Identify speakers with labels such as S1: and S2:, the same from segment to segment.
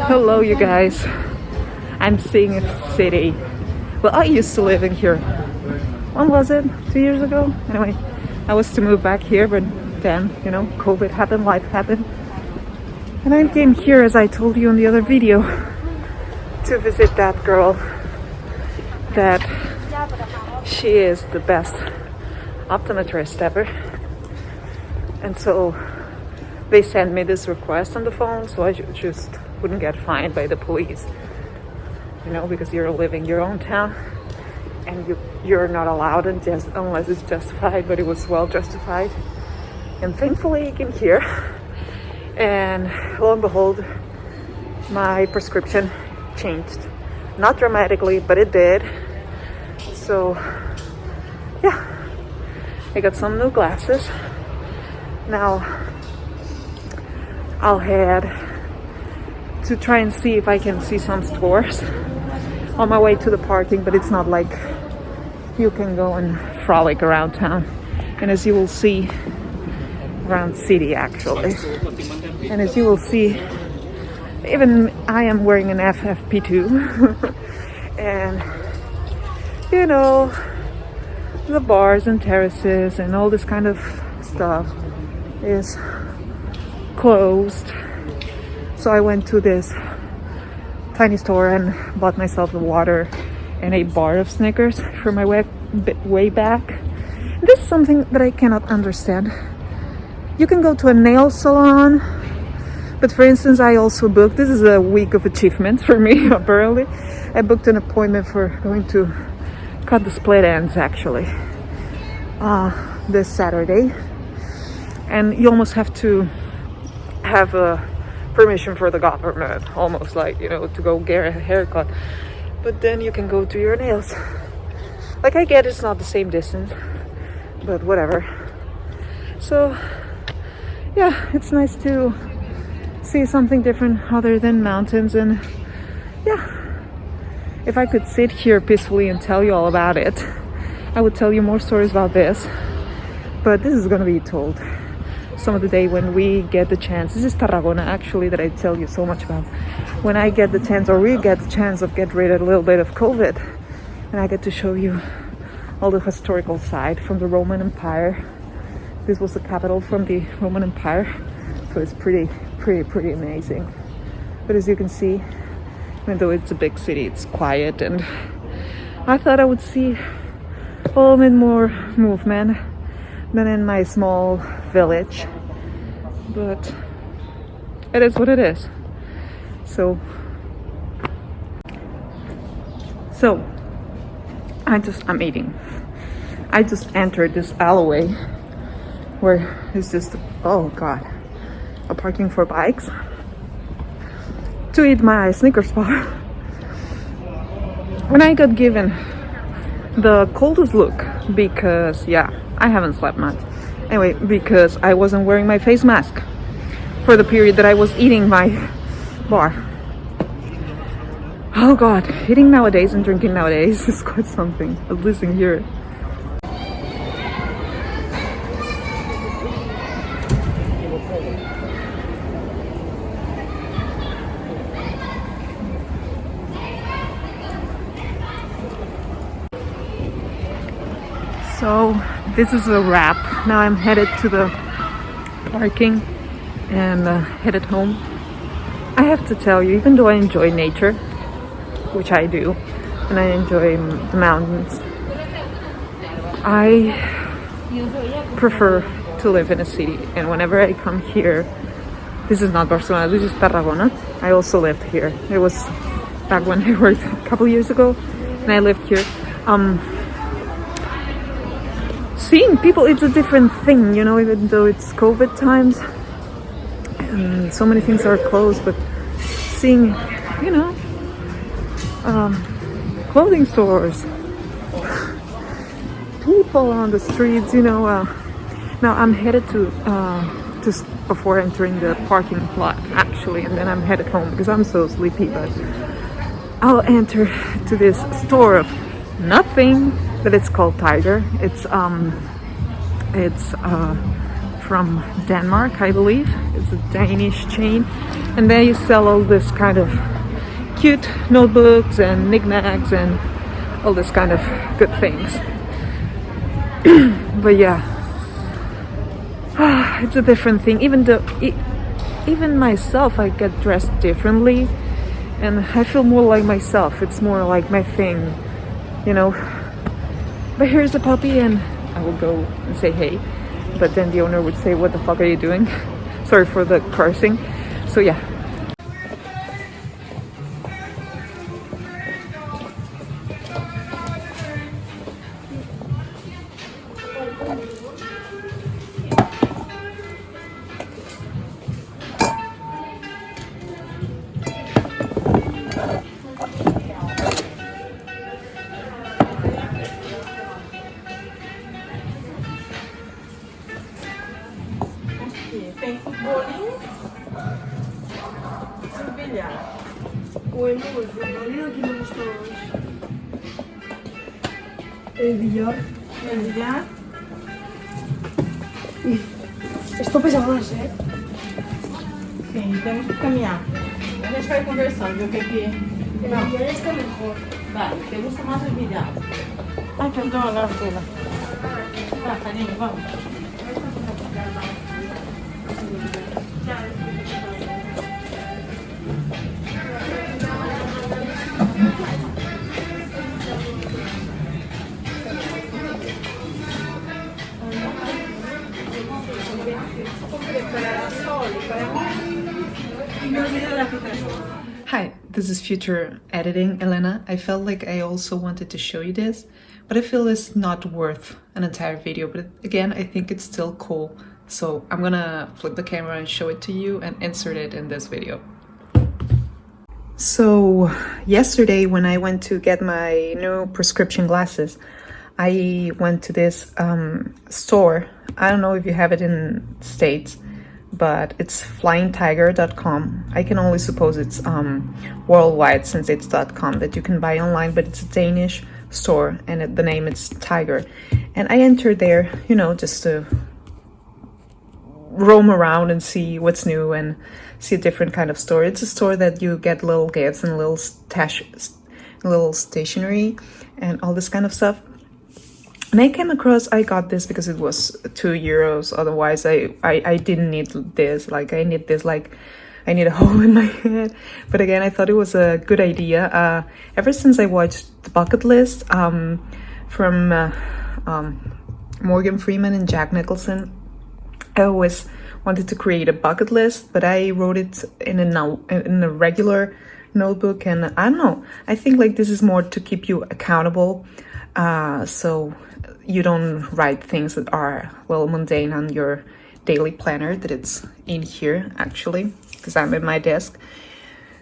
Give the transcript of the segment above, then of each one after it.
S1: Hello, you guys. I'm seeing a city. Well, I used to live in here. When was it? 2 years ago? Anyway, I was to move back here, but then, COVID happened, life happened. And I came here, as I told you in the other video, to visit that girl that she is the best optometrist ever. And so they sent me this request on the phone so I just wouldn't get fined by the police, because you're living your own town and you're not allowed unless it's justified, but it was well justified. And thankfully I came here, and lo and behold, my prescription changed. Not dramatically, but it did. So yeah, I got some new glasses. Now I'll head to try and see if I can see some stores on my way to the parking, but it's not like you can go and frolic around town. And as you will see, around city actually. And as you will see, even I am wearing an FFP2 and the bars and terraces and all this kind of stuff is closed. So I went to this tiny store and bought myself a water and a bar of Snickers for my way back. This is something that I cannot understand. You can go to a nail salon, but for instance, I also booked, this is a week of achievements for me apparently, I booked an appointment for going to cut the split ends actually this Saturday. And you almost have to have a permission for the government, almost like, to go get a haircut. But then you can go to your nails. Like, I get it's not the same distance, but whatever. So yeah, it's nice to see something different other than mountains. And yeah, if I could sit here peacefully and tell you all about it, I would tell you more stories about this, but this is gonna be told some of the day when we get the chance. This is Tarragona actually that I tell you so much about. When I get the chance, or we get the chance of get rid of a little bit of COVID, and I get to show you all the historical side from the Roman Empire. This was the capital from the Roman Empire, so it's pretty amazing. But as you can see, even though it's a big city, it's quiet, and I thought I would see a little bit more movement than in my small village, but it is what it is. So I'm eating. I just entered this alleyway where it's just, oh god, a parking for bikes, to eat my Snickers bar. When I got given the coldest look, because I haven't slept much. Anyway, because I wasn't wearing my face mask for the period that I was eating my bar. Oh god, eating nowadays and drinking nowadays is quite something, at least in here. So this is a wrap. Now I'm headed to the parking and headed home. I have to tell you, even though I enjoy nature, which I do, and I enjoy the mountains, I prefer to live in a city. And whenever I come here, this is not Barcelona, this is Tarragona. I also lived here. It was back when I worked a couple years ago, and I lived here. Seeing people, it's a different thing, even though it's COVID times and so many things are closed, but seeing, clothing stores, people on the streets, now I'm headed to just before entering the parking lot actually, and then I'm headed home because I'm so sleepy, but I'll enter to this store of nothing, but it's called Tiger. It's from Denmark, I believe. It's a Danish chain, and they sell all this kind of cute notebooks and knickknacks and all this kind of good things. But yeah, it's a different thing. Even myself, I get dressed differently, and I feel more like myself. It's more like my thing, you know. But here's a puppy, and I will go and say hey, but then the owner would say, what the fuck are you doing? Sorry for the cursing. So yeah.
S2: Tem bolinho e bilhar. Oi, amor, olha aqui no restaurante. É bilhar. É bilhar. Estou pensando na sério. Sim, temos que caminhar. A gente vai conversando, ver o que que... Não, bilhar está melhor. Vai, te gusta mais o bilhar. Ai, perdão, agora fila. Vai, carinho, vamos.
S1: Hi, this is future editing Elena. I felt like I also wanted to show you this, but I feel it's not worth an entire video. But again, I think it's still cool. So I'm gonna flip the camera and show it to you and insert it in this video. So yesterday when I went to get my new prescription glasses, I went to this store. I don't know if you have it in States, but it's flyingtiger.com. I can only suppose it's worldwide since it's .com that you can buy online, but it's a Danish store and the name is Tiger. And I entered there, you know, just to roam around and see what's new and see a different kind of store. It's a store that you get little gifts and little stationery and all this kind of stuff. And I came across, I got this because it was €2. Otherwise, I didn't need this. Like, I need this, like, I need a hole in my head. But again, I thought it was a good idea. Ever since I watched The Bucket List from Morgan Freeman and Jack Nicholson, I always wanted to create a bucket list, but I wrote it in a regular notebook. And I don't know, I think like this is more to keep you accountable. So you don't write things that are, well, mundane on your daily planner, that it's in here actually, because I'm at my desk.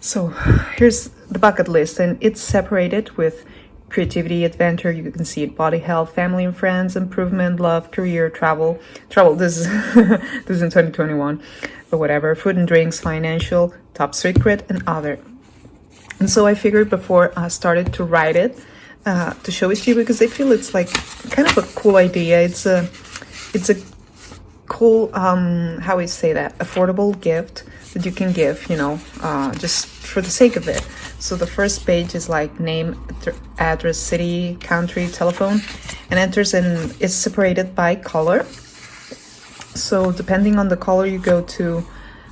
S1: So here's the bucket list, and it's separated with creativity, adventure, you can see it, body health, family and friends, improvement, love, career, travel, this is this is in 2021, but whatever, food and drinks, financial, top secret, and other. And so I figured before I started to write it, to show it to you, because I feel it's like kind of a cool idea. It's a cool, how we say that, affordable gift that you can give, you know, just for the sake of it. So the first page is like name, address, city, country, telephone, and enters, and it's separated by color. So depending on the color, you go to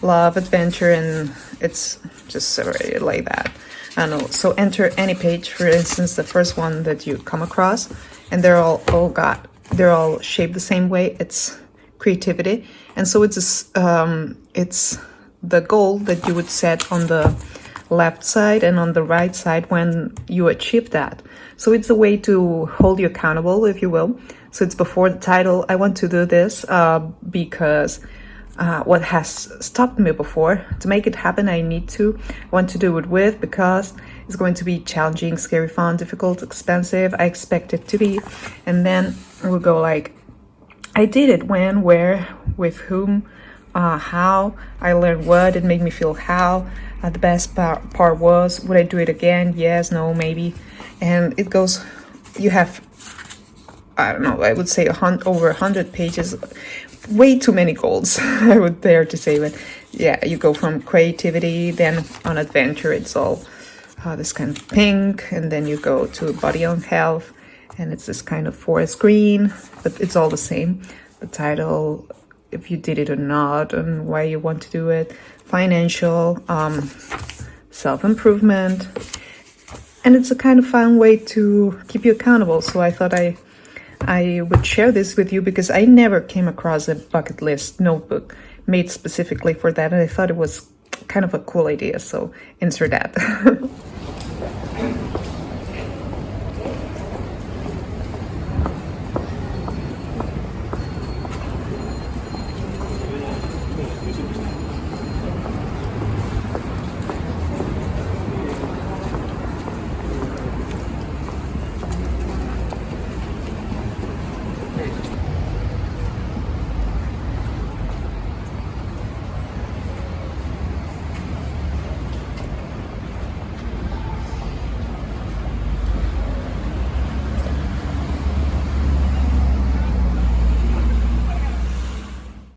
S1: love, adventure, and it's just separated like that. I don't know. So enter any page, for instance, the first one that you come across, and they're all, oh god, they're all shaped the same way. It's creativity. And so it's the goal that you would set on the left side and on the right side when you achieve that. So it's a way to hold you accountable, if you will. So it's before the title. I want to do this because what has stopped me before, to make it happen, I want to do it with, because it's going to be challenging, scary, fun, difficult, expensive. I expect it to be. And then we'll go like, I did it, when, where, with whom, how, I learned what, it made me feel how, the best part was, would I do it again, yes, no, maybe. And it goes, you have, I don't know, I would say over 100 pages way too many goals, I would dare to say. But yeah, you go from creativity, then on adventure, it's all this kind of pink, and then you go to body and health, and it's this kind of forest green, but it's all the same. The title, if you did it or not, and why you want to do it, financial, self-improvement, and it's a kind of fun way to keep you accountable. So I thought I would share this with you because I never came across a bucket list notebook made specifically for that, and I thought it was kind of a cool idea, so insert that.